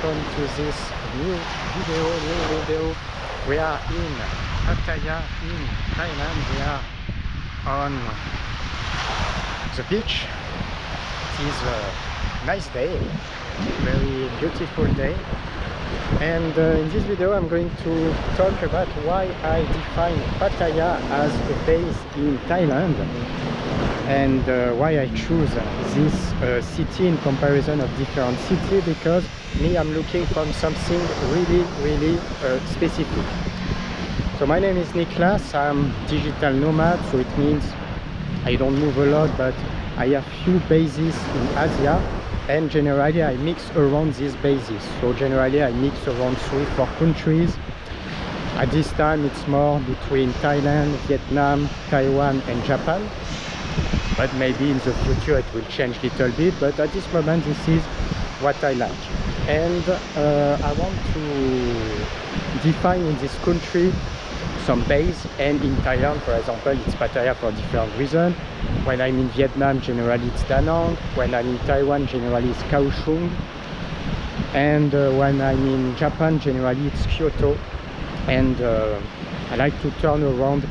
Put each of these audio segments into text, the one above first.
welcome to this new video. We are in Pattaya in Thailand. We are on the beach. It is a nice day, very beautiful day. And in this video I'm going to talk about why I define Pattaya as a base in Thailand, and why I choose this city in comparison of different cities, because I'm looking for something really specific. So my name is Niklas, I'm digital nomad, so it means I don't move a lot, but I have few bases in Asia, and generally I mix around these bases. So generally I mix around 3-4 countries. At this time it's more between Thailand, Vietnam, Taiwan and Japan, but maybe in the future it will change a little bit, but at this moment this is what I like. And I want to define in this country some base, and in Thailand, for example, it's Pattaya for different reasons. When I'm in Vietnam, generally it's Da Nang. When I'm in Taiwan, generally it's Kaohsiung. And when I'm in Japan, generally it's Kyoto. And I like to turn around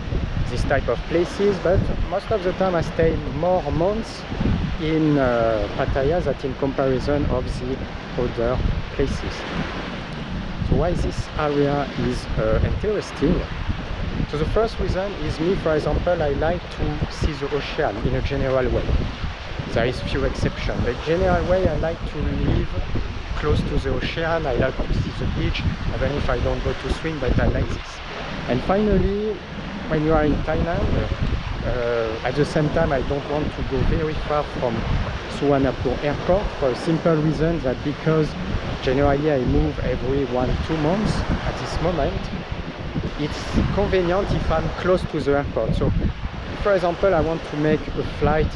this type of places, but most of the time I stay more months in Pattaya than in comparison of the other places. So why this area is interesting? So the first reason is me, for example, I like to see the ocean in a general way. There is few exceptions, but general way I like to live close to the ocean. I like to see the beach, even if I don't go to swim, but I like this. And finally, when you are in Thailand, at the same time I don't want to go very far from Suvarnabhumi airport, for a simple reason, that because generally I move every 1-2 months. At this moment it's convenient if I'm close to the airport. So for example I want to make a flight,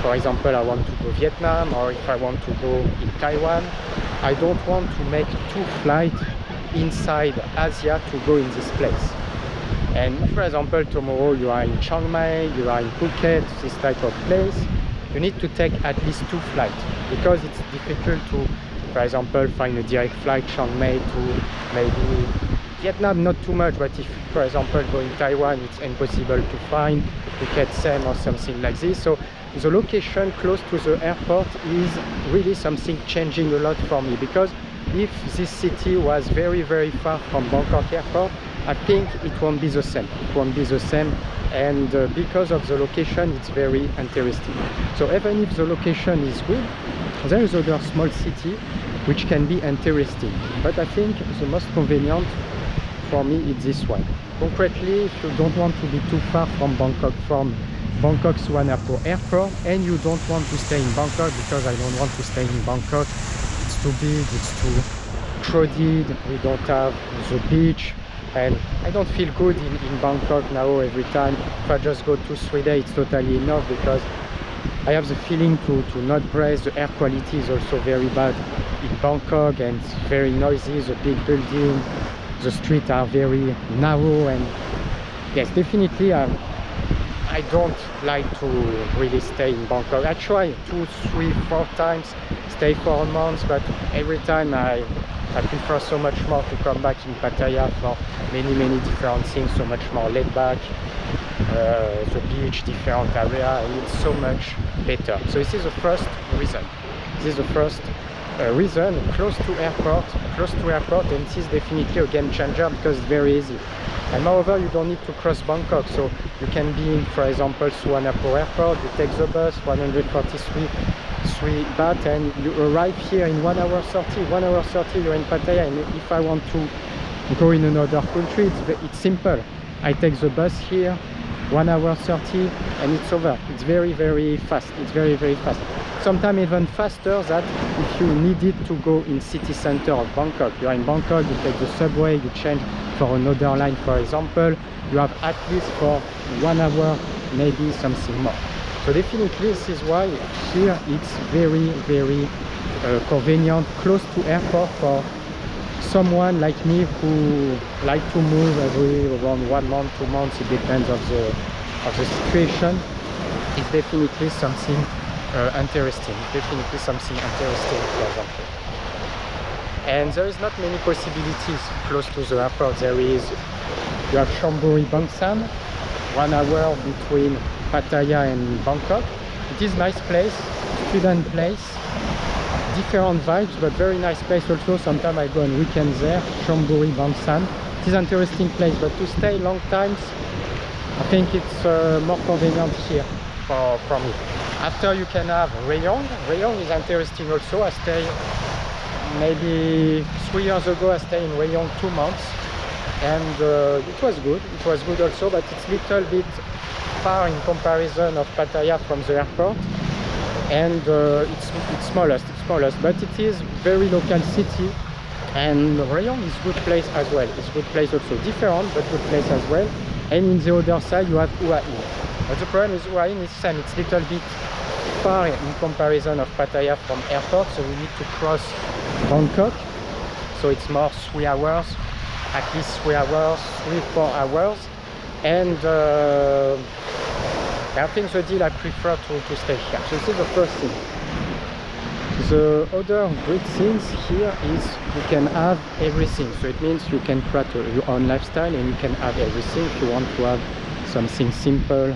for example I want to go Vietnam, or if I want to go in Taiwan, I don't want to make 2 flights inside Asia to go in this place. And if, for example, tomorrow you are in Chiang Mai, you are in Phuket, this type of place, you need to take at least 2 flights, because it's difficult to, for example, find a direct flight Chiang Mai to maybe Vietnam, not too much, but if, for example, go in Taiwan, it's impossible to find Phuket same or something like this. So the location close to the airport is really something changing a lot for me, because if this city was very far from Bangkok airport, I think it won't be the same. It won't be the same, and because of the location, it's very interesting. So even if the location is good, there is other small city which can be interesting. But I think the most convenient for me is this one. Concretely, if you don't want to be too far from Bangkok Suvarnabhumi airport, and you don't want to stay in Bangkok, because I don't want to stay in Bangkok, it's too big, it's too crowded, we don't have the beach, and I don't feel good in Bangkok now. Every time if I just go 2-3 days, it's totally enough, because I have the feeling to not breathe. The air quality is also very bad in Bangkok, and it's very noisy, the big building, the streets are very narrow, and yes, definitely I don't like to really stay in Bangkok. I try 2, 3, 4 times, stay for a month, but every time I prefer so much more to come back in Pattaya for many different things, so much more laid back, the beach, different area, and it's so much better. So this is the first reason. This is the first reason, close to airport, and this is definitely a game changer, because it's very easy. And moreover, you don't need to cross Bangkok, so you can be in, for example, Suvarnabhumi airport, you take the bus, 143 baht, and you arrive here in 1 hour 30. 1 hour 30 you're in Pattaya. And if I want to go in another country, it's simple. I take the bus here, 1 hour 30, and it's over. It's very fast. It's very fast. Sometimes even faster than if you needed to go in city center of Bangkok. You are in Bangkok, you take the subway, you change for another line, for example, you have at least for 1 hour, maybe something more. So definitely this is why here it's very convenient, close to airport for someone like me who like to move every around 1 month, 2 months, it depends of the situation. It's definitely something interesting. Definitely something interesting, for example. and there is not many possibilities close to the airport. You have Chonburi Bangsan, 1 hour between Pattaya and Bangkok. It is nice place, student place, different vibes, but very nice place also. Sometimes I go on weekends there. Chonburi Bangsan, it is an interesting place, but to stay long times I think it's more convenient here for me. After you can have Rayong. Rayong is interesting also. I stayed maybe 3 years ago. I stayed in Rayong 2 months, and it was good. It was good also, but it's little bit far in comparison of Pattaya from the airport, and it's smallest, but it is very local city, and Rayong is good place as well. It's good place also, different but good place as well. And in the other side you have Hua Hin. But the problem with Hua Hin is same, it's little bit far in comparison of Pattaya from airport, so we need to cross Bangkok, so it's more 3 hours, at least 3 hours, 3-4 hours, and I think the deal I prefer to stay here. So this is the first thing. The other great things here is you can have everything. So it means you can create your own lifestyle, and you can have everything. If you want to have something simple,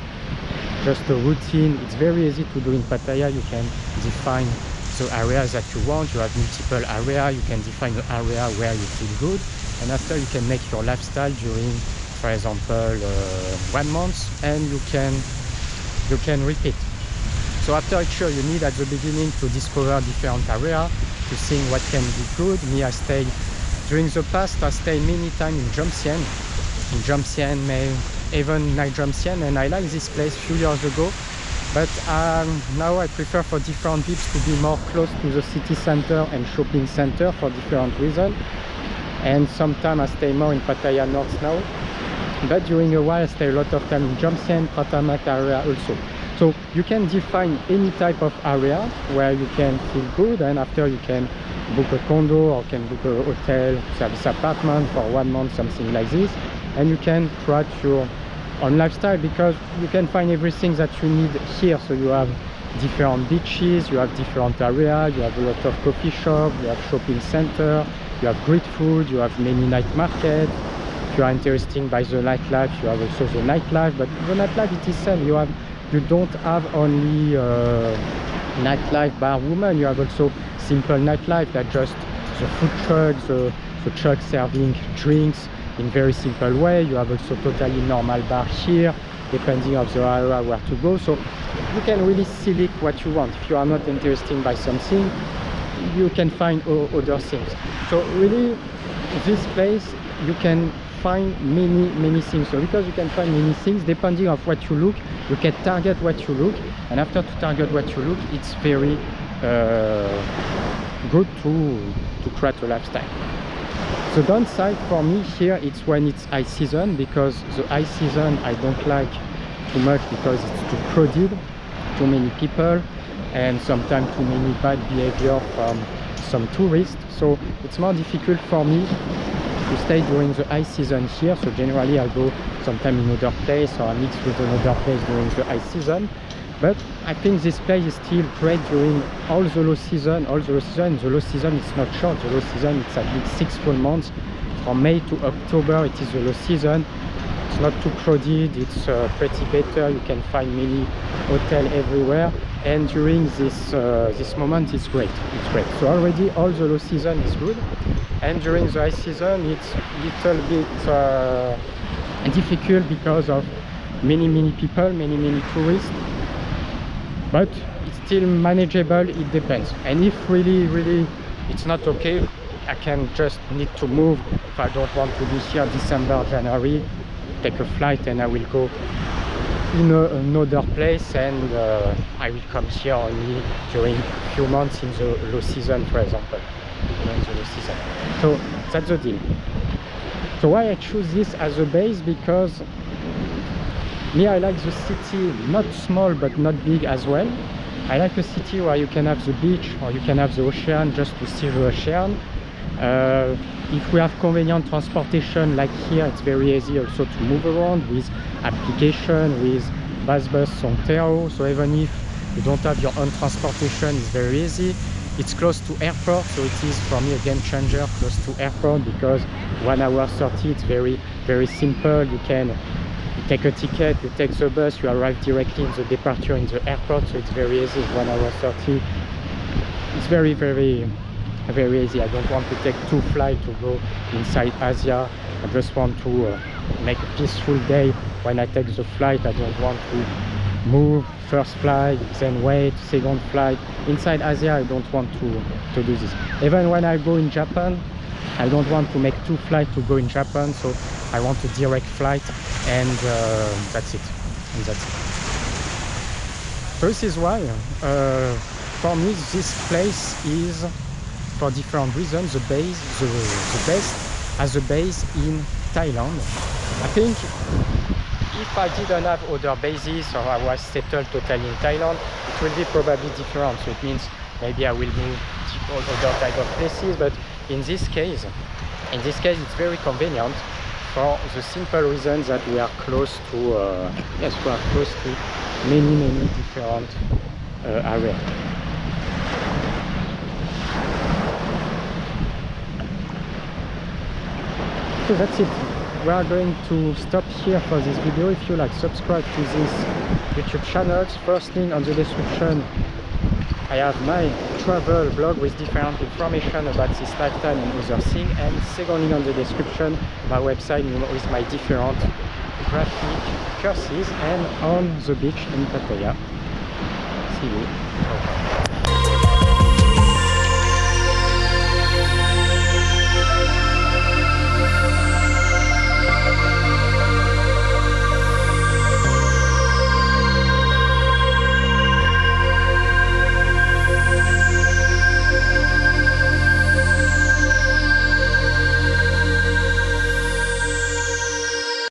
just a routine, it's very easy to do in Pattaya. You can define the areas that you want. You have multiple areas. You can define the area where you feel good, and after you can make your lifestyle during, for example, 1 month, and you can repeat. So after each year you need at the beginning to discover different areas, to see what can be good. Me, I stayed during the past, I stayed many times in Jomtien, even Night Jomtien, and I like this place a few years ago, but now I prefer for different trips to be more close to the city center and shopping center for different reasons, and sometimes I stay more in Pattaya North now, but during a while I stay a lot of time in Jomtien, Pratamak area also. So you can define any type of area where you can feel good, and after you can book a condo or can book a hotel, service apartment for 1 month, something like this, and you can create your own lifestyle, because you can find everything that you need here. So you have different beaches, you have different areas, you have a lot of coffee shops, you have shopping center, you have great food, you have many night markets. If you are interested by the nightlife, you have also the nightlife, but the nightlife it is same. You don't have only nightlife bar woman, you have also simple nightlife, that just the food trucks, the truck serving drinks in very simple way. You have also totally normal bar here, depending on the area where to go. So you can really select what you want. If you are not interested by something, you can find other things. So really this place you can find many things. So because you can find many things, depending on what you look, you can target what you look, and after to target what you look, it's very good to create a lifestyle. The downside for me here, it's when it's high season, because the high season I don't like too much, because it's too crowded, too many people, and sometimes too many bad behavior from some tourists. So it's more difficult for me to stay during the high season here. So generally I go sometime in other place, or I mix with another place during the high season. But I think this place is still great during all the low season. The low season is not short. The low season it's at least 6 full months. From May to October it is the low season. It's not too crowded, it's pretty better. You can find many hotels everywhere, and during this moment it's great. So already all the low season is good, and during the high season it's little bit difficult because of many people, many tourists, but it's still manageable. It depends, and if really it's not okay, I can just need to move. If I don't want to be here December, January, take a flight and I will go in another place, and I will come here only during a few months in the low season, for example, during the low season. So that's the deal. So why I choose this as a base, because me, I like the city, not small but not big as well. I like a city where you can have the beach, or you can have the ocean, just to see the ocean. If we have convenient transportation like here, it's very easy also to move around with application, with bus Sontero. So even if you don't have your own transportation, it's very easy. It's close to airport, so it is for me a game changer, close to airport, because 1 hour 30, it's very simple. You take a ticket, you take the bus, you arrive directly in the departure in the airport, so it's very easy. 1 hour 30. It's very easy. I don't want to take 2 flights to go inside Asia. I just want to make a peaceful day. When I take the flight, I don't want to move first flight, then wait, second flight. Inside Asia, I don't want to do this. Even when I go in Japan, I don't want to make 2 flights to go in Japan, so I want a direct flight, and that's it. So this is why, for me, this place is, for different reasons, the best as a base in Thailand. I think if I didn't have other bases, or I was settled totally in Thailand, it will be probably different. So it means maybe I will move to other type of places, but in this case it's very convenient for the simple reason that we are close to yes, we are close to many different areas. So that's it. We are going to stop here for this video. If you like, subscribe to this YouTube channel. First link on the description, I have my travel blog with different information about this lifetime and other things, and second link on the description, my website with my different graphic courses and on the beach in Pattaya. See you.